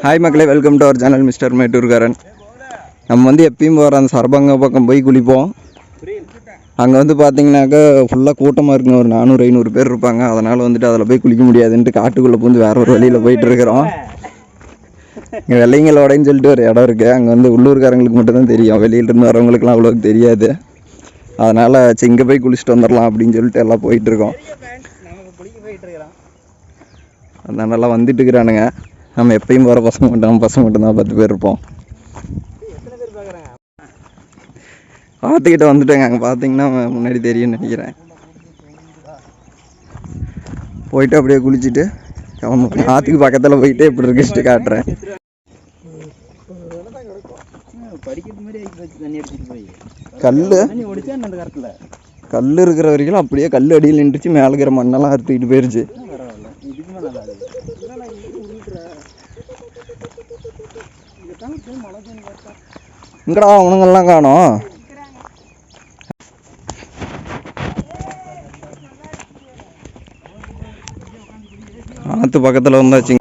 Hi மக்களே, welcome to our channel mister மேட்டூர்காரன். நம்ம வந்து எப்பயும் போகிற அந்த சரபங்க பக்கம் போய் குளிப்போம். அங்கே வந்து பார்த்தீங்கன்னாக்கா ஃபுல்லாக கூட்டமாக இருக்குங்க. ஒரு 400-500 பேர் இருப்பாங்க. அதனால் வந்துட்டு அதில் போய் குளிக்க முடியாதுன்ட்டு காட்டுக்குள்ளே பூந்து வேறு ஒரு வழியில் போயிட்டுருக்குறோம். இங்கே வெள்ளைங்களோடைன்னு சொல்லிட்டு ஒரு இடம் இருக்குது. அங்கே வந்து உள்ளூர்காரங்களுக்கு மட்டும்தான் தெரியும், வெளியிலேருந்து வரவங்களுக்குலாம் அவ்வளோக்கு தெரியாது. அதனால் இங்கே போய் குளிச்சுட்டு வந்துடலாம் அப்படின்னு சொல்லிட்டு எல்லாம் போயிட்டுருக்கோம். அதனால் நல்லா வந்துட்டு இருக்கிறானுங்க. நம்ம எப்பயும் போகிற பசங்க மட்டும்தான் 10 பேர் இருப்போம். ஆற்றுக்கிட்ட வந்துட்டேங்க. அங்கே பார்த்தீங்கன்னா முன்னாடி தெரியும்னு நினைக்கிறேன். போயிட்டு அப்படியே குளிச்சுட்டு கிளம்புறேன். ஆற்றுக்கு பக்கத்தில் போயிட்டு எப்படி இருக்குன்னு காட்டுறேன். கல் இருக்கிற வரைக்கும் அப்படியே கல் அடியில் நின்றுச்சு. மேலே இருக்கிற மண்ணெல்லாம் அறுத்துக்கிட்டு போயிருச்சு. இங்கடா அவனுங்கெல்லாம் காணோம். ஆற்று பக்கத்தில் வந்தாச்சு.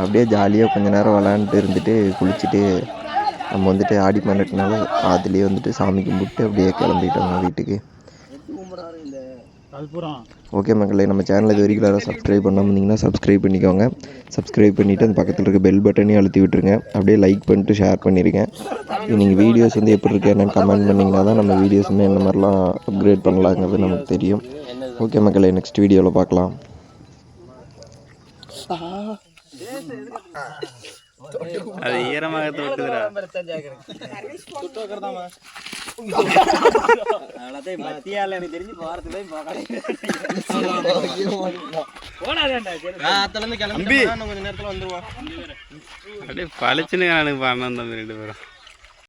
அப்படியே ஜாலியாக கொஞ்ச நேரம் விளாண்டுட்டு இருந்துட்டு குளிச்சுட்டு நம்ம வந்துட்டு ஆடி பண்ணட்டுனால அதுலேயே வந்துட்டு சாமி கும்பிட்டு அப்படியே கிளம்பிட்டோங்க வீட்டுக்கு. ஓகே மக்களே, நம்ம சேனல் இது வரைக்கும் யாரும் சப்ஸ்கிரைப் பண்ணாமல் இருந்தீங்கன்னா சப்ஸ்கிரைப் பண்ணிக்கோங்க. சப்ஸ்கிரைப் பண்ணிவிட்டு அந்த பக்கத்தில் இருக்க பெல் பட்டனையும் அழுத்தி விட்டுருங்க. அப்படியே லைக் பண்ணிட்டு ஷேர் பண்ணிடுங்க. நீங்கள் வீடியோஸ் வந்து எப்படி இருக்கு என்னென்னு கமெண்ட் பண்ணிங்கன்னா தான் நம்ம வீடியோஸுமே என்ன மாதிரிலாம் அப்கிரேட் பண்ணலாங்கிறது நமக்கு தெரியும். ஓகே மக்களே, நெக்ஸ்ட் வீடியோவில் பார்க்கலாம். அது ஈரமாக தொட்டுதுடா. மத்தியால எனக்கு தெரிஞ்சு போறதுல கொஞ்ச நேரத்துல வந்துருவான். அப்படியே பழிச்சுன்னு எனக்கு பண்ண தம்பி 2 பேரும்.